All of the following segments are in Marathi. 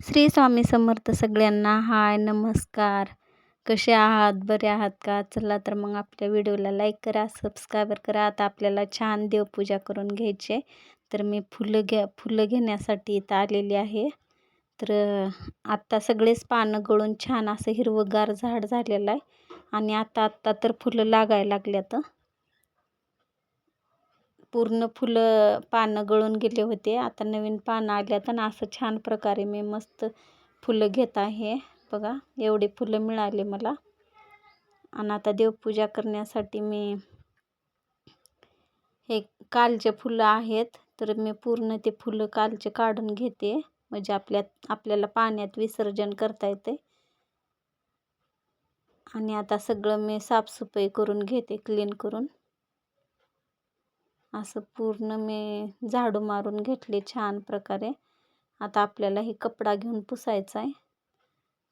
श्री स्वामी समर्थ सगळ्यांना. हाय, नमस्कार. कसे आहात? बरे आहात का? चला तर मग आपल्या व्हिडिओला लाईक करा, सबस्क्राईबर करा. आता आपल्याला छान देवपूजा करून घ्यायची आहे. तर मी फुलं घेण्यासाठी इथं आलेली आहे. तर आत्ता सगळेच पानं गळून छान असं हिरवंगार झाड झालेलं आहे. आणि आता तर फुलं लागायला लागल्यात. पूर्ण फुलं पानं गळून गेले होते. आता नवीन पानं आल्यात आणि असं छान प्रकारे मी मस्त फुलं घेत आहे. बघा, एवढी फुलं मिळाली मला. आणि आता देवपूजा करण्यासाठी मी हे कालचे फुलं आहेत, तर मी पूर्ण ते फुलं कालचे काढून घेते, म्हणजे आपल्याला पाण्यात विसर्जन करता येते. आणि आता सगळं मी साफसफाई करून घेते, क्लीन करून. असं पूर्ण मी झाडू मारून घेतले छान प्रकारे. आता आपल्याला हे कपडा घेऊन पुसायचा आहे.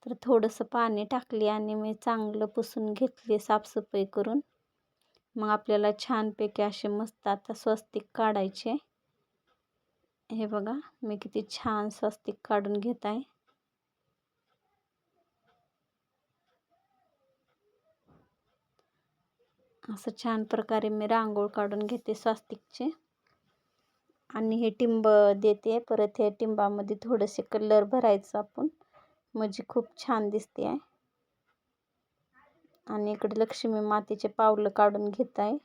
तर थोडंसं पाणी टाकले आणि मी चांगलं पुसून घेतले साफसफाई करून. मग आपल्याला छानपैकी असे मस्त आता स्वस्तिक काढायचे. हे बघा, मी किती छान स्वस्तिक काढून घेत आहे. असं छान प्रकारे मी रांगोळ काढून घेते स्वस्तिकचे. आणि हे टिंब देते. परत हे टिंबामध्ये थोडेसे कलर भरायचं आपण, म्हणजे खूप छान दिसते आहे. आणि इकडे लक्ष्मी मातेचे पावलं काढून घेत आहे.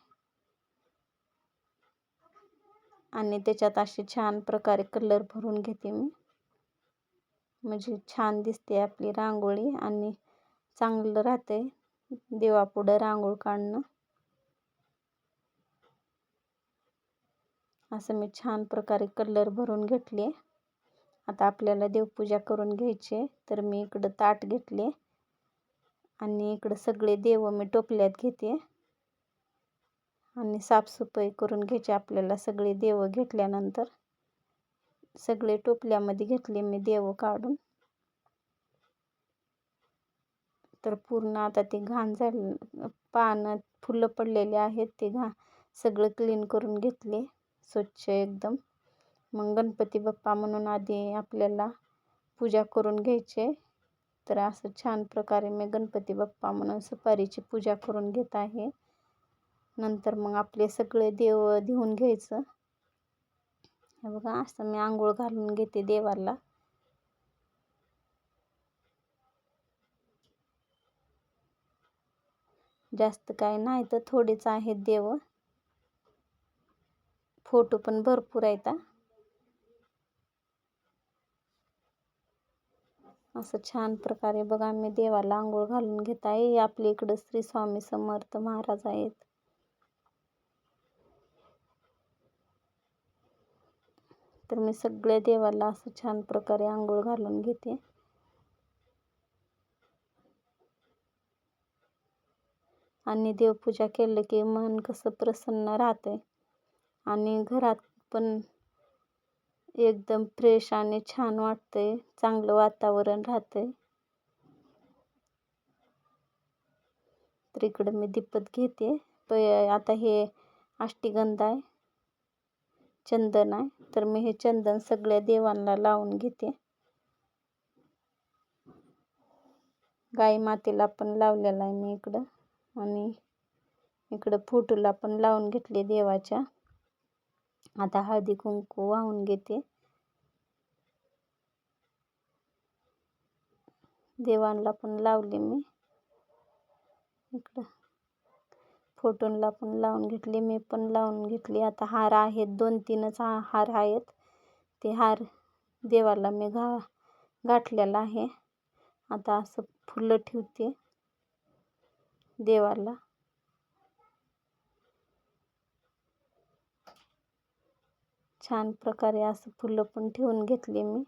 आणि त्याच्यात असे छान प्रकारे कलर भरून घेते मी, म्हणजे छान दिसते आपली रांगोळी आणि चांगलं राहते देवापुढं रांगोळ काढणं. असं मी छान प्रकारे कलर भरून घेतले. आता आपल्याला देवपूजा करून घ्यायची. तर मी इकडं ताट घेतले आणि इकडं सगळे देव मी टोपल्यात घेते. आणि साफसफाई करून घ्यायची आपल्याला. सगळे देव घेतल्यानंतर सगळे टोपल्यामध्ये घेतले मी देव काढून. तर पूर्ण आता ते घाण झाले, पानं फुलं पडलेले आहेत, ते सगळं क्लीन करून घेतले स्वच्छ एकदम. मग गणपती बाप्पा म्हणून आधी आपल्याला पूजा करून घ्यायचे. तर असं छान प्रकारे मी गणपती बाप्पा म्हणून सुपारीची पूजा करून घेत आहे. नंतर मग आपले सगळे देव धुवून घ्यायचं. हे बघा, असं मी आंघोळ घालून घेते देवाला. जास्त काय नाही, तर थोडेच आहेत देव. फोटो पण भरपूर आहेत. असं छान प्रकारे बघा मी देवाला आंघोळ घालून घेत आहे. आपल्या इकडं श्री स्वामी समर्थ महाराज आहेत. तर मी सगळ्या देवाला असं छान प्रकारे आंघोळ घालून घेते. आणि देवपूजा केलं की मन कसं प्रसन्न राहते आणि घरात पण एकदम फ्रेश आणि छान वाटतंय, चांगलं वातावरण राहतंय. तर इकडं मी दीपत घेते. आता हे अष्टगंध आहे, चंदन आहे. तर मी हे चंदन सगळ्या देवांना लावून घेते. गाई मातेला पण लावलेलं आहे मी इकडं. आणि इकडं फोटोला पण लावून घेतले देवाच्या. आता हळदी कुंकू वाहून घेते. देवांना पण लावले मी. इकडं फोटोला पण लावून घेतले, मी पण लावून घेतली. आता हार आहेत, 2-3च हार आहेत. ते हार देवाला मी गाठलेला आहे. आता असं फुलं ठेवते देवाला. छान प्रकारे असं फुलं पण ठेवून घेतले मी.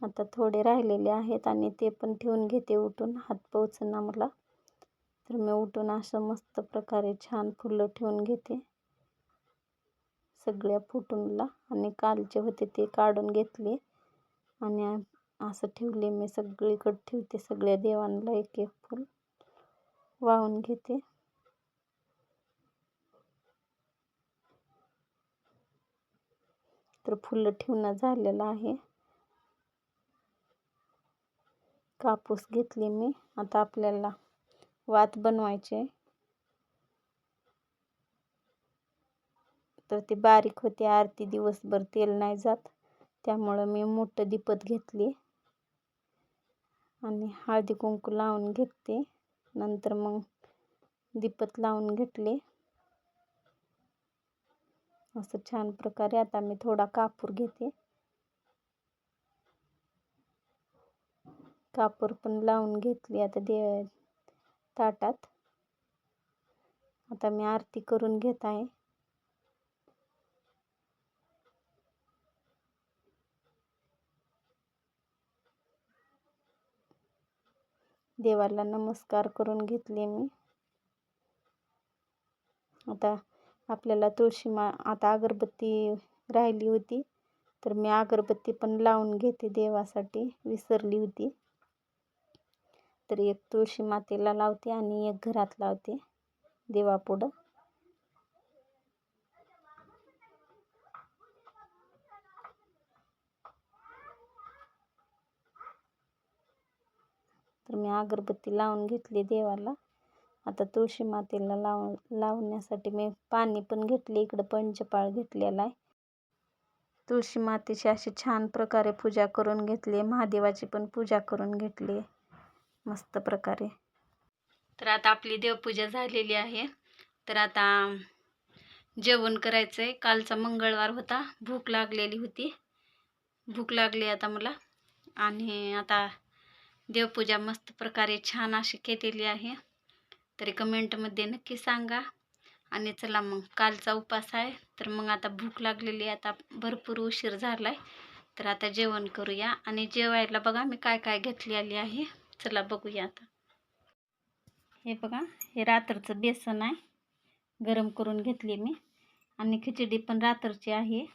आता थोडे राहिलेले आहेत आणि ते पण ठेवून घेते उठून. हात पोहोचना मला. तर मी उठून असं मस्त प्रकारे छान फुलं ठेवून घेते सगळ्या फोटोला. आणि कालचे होते ते काढून घेतले आणि असं ठेवले मी. सगळीकडे ठेवते, सगळ्या देवांना एक एक फुल वाहून घेते. तर फुलं ठेवणं झालेलं आहे. कापूस घेतली मी. आता आपल्याला वात बनवायचे. तर ती बारीक होती, आरती दिवसभर तेल नाही जात, त्यामुळं मी मोठं दिपत घेतली आणि हळदी कुंकू लावून घेते. नंतर मग दिपत लावून घेतले असं छान प्रकारे. आता मी थोडा कापूर घेते. कापूर पण लावून घेतली आता ताटात. आता मी आरती करून घेत आहे. देवाला नमस्कार करून घेतले मी. आता आपल्याला आता अगरबत्ती राहिली होती, तर मी अगरबत्ती पण लावून घेते देवासाठी, विसरली होती. तर एक तुळशी मातेला लावते आणि एक घरात लावते देवापुढं. तर मी अगरबत्ती लावून घेतली देवाला. आता तुळशी मातेला लावण्यासाठी मी पाणी पण घेतले. इकडं पंचपाळ घेतलेला आहे. तुळशी मातेची अशी छान प्रकारे पूजा करून घेतली. महादेवाची पण पूजा करून घेतली मस्त प्रकारे. तर आता आपली देवपूजा झालेली आहे. तर आता जेवण करायचं आहे. कालचा मंगळवार होता, भूक लागलेली होती. भूक लागली आता मला. आणि आता देवपूजा मस्त प्रकारे छान अशी केलेली आहे. तरी कमेंटमध्ये नक्की सांगा. आणि चला मग, कालचा उपास आहे, तर मग आता भूक लागलेली आहे. आता भरपूर उशीर झाला आहे, तर आता जेवण करूया. आणि जेवायला बघा मी काय काय घेतलेली आहे, चला बघूया. आता हे बघा, हे रात्रचं बेसन आहे, गरम करून घेतले मी. आणि खिचडी पण रात्रची आहे.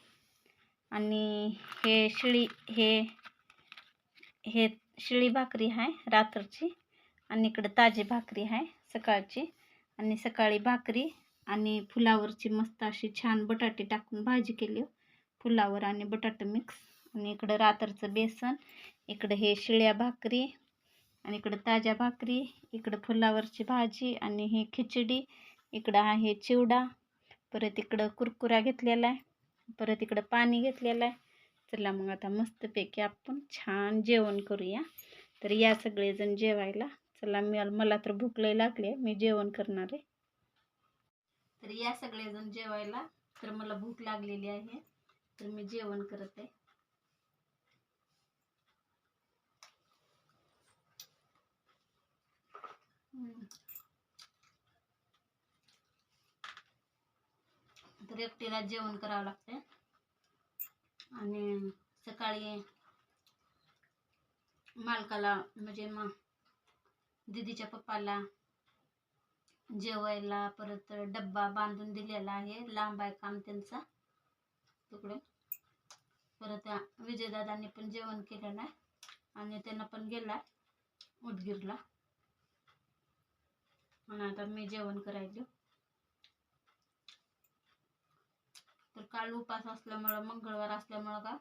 आणि हे शिळी भाकरी आहे रात्रची. आणि इकडं ताजी भाकरी आहे सकाळची. आणि सकाळी भाकरी आणि फुलावरची मस्त अशी छान बटाटे टाकून भाजी केली, फुलावर आणि बटाटे मिक्स. आणि इकडं रात्रचं बेसन, इकडं हे शिळ्या भाकरी, आणि इकडं ताज्या भाकरी, इकडं फुलावरची भाजी आणि ही खिचडी. इकडं आहे चिवडा, परत इकडं कुरकुरा घेतलेला आहे, परत इकडं पाणी घेतलेलं आहे. चला मग आता मस्तपैकी आपण छान जेवण करूया. तर या सगळेजण जेवायला. चला, मला तर भूक लई लागली आहे, मी जेवण करणार आहे. तर या सगळेजण जेवायला. तर मला भूक लागलेली आहे, तर मी जेवण करत आहे. तर एकटीला जेवण करावं लागते. आणि सकाळी मालकाला म्हणजे मग दीदीच्या पप्पाला जेवायला परत डब्बा बांधून दिलेला आहे. लांब आहे काम त्यांचा तिकडे. परत विजयदादांनी पण जेवण केलेलं आहे आणि त्यांना पण गेला उदगीरला. आणि आता मी जेवण करायचं. तर काल उपास असल्यामुळं, मंगळवार असल्यामुळं का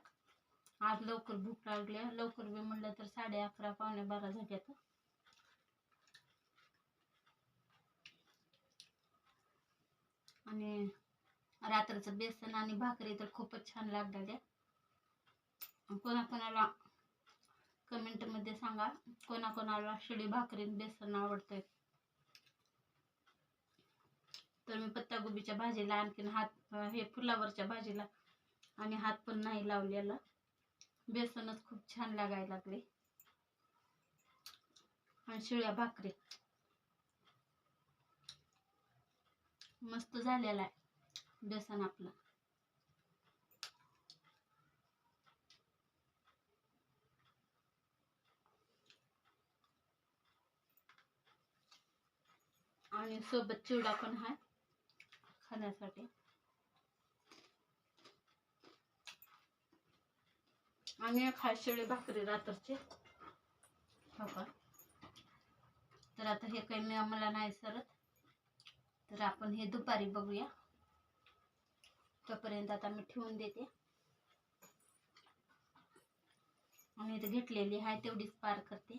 आज लवकर भूक लागली. लवकर बी म्हणलं तर 11:30 पावणे 12 झाले. आणि रात्रचं बेसन आणि भाकरी तर खूपच छान लागतात. कोणाकोणाला कमेंटमध्ये सांगा, कोणाकोणाला शिळी भाकरी बेसन आवडतंय. तर मी पत्तागोबीच्या भाजीला आणखीन हे फुलावरच्या भाजीला आणि हात पण नाही लावलेला. बेसनच खूप छान लागायला लागले. आणि शिळ्या भाकरी मस्त झालेला आहे बेसन आपलं. आणि सोबत चिवडा पण आहे खाण्यासाठी. आणि एक शिळी भाकरी रात्रची. हो का. तर आता हे काही मला नाही सरत, तर आपण हे दुपारी बघूया. तोपर्यंत आता मी ठेवून देते. आणि इथं घेतलेली आहे तेवढीच पार करते.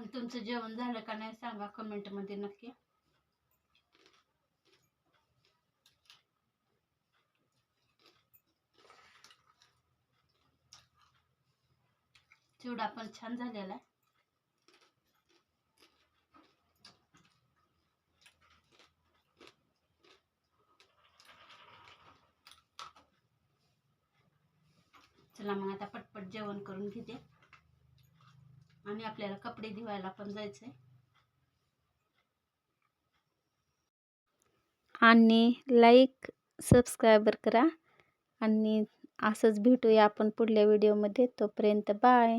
तुमचं जेवण झालं का नाही सांगा कमेंटमध्ये नक्की. चिवडा पण छान झालेला आहे. चला मग आता पटपट जेवण करून घेते आणि आपल्याला कपडे धुवायला पण जायचंय. आणि लाईक सबस्क्राईबर करा आणि असंच भेटूया आपण पुढल्या व्हिडिओमध्ये. तोपर्यंत बाय.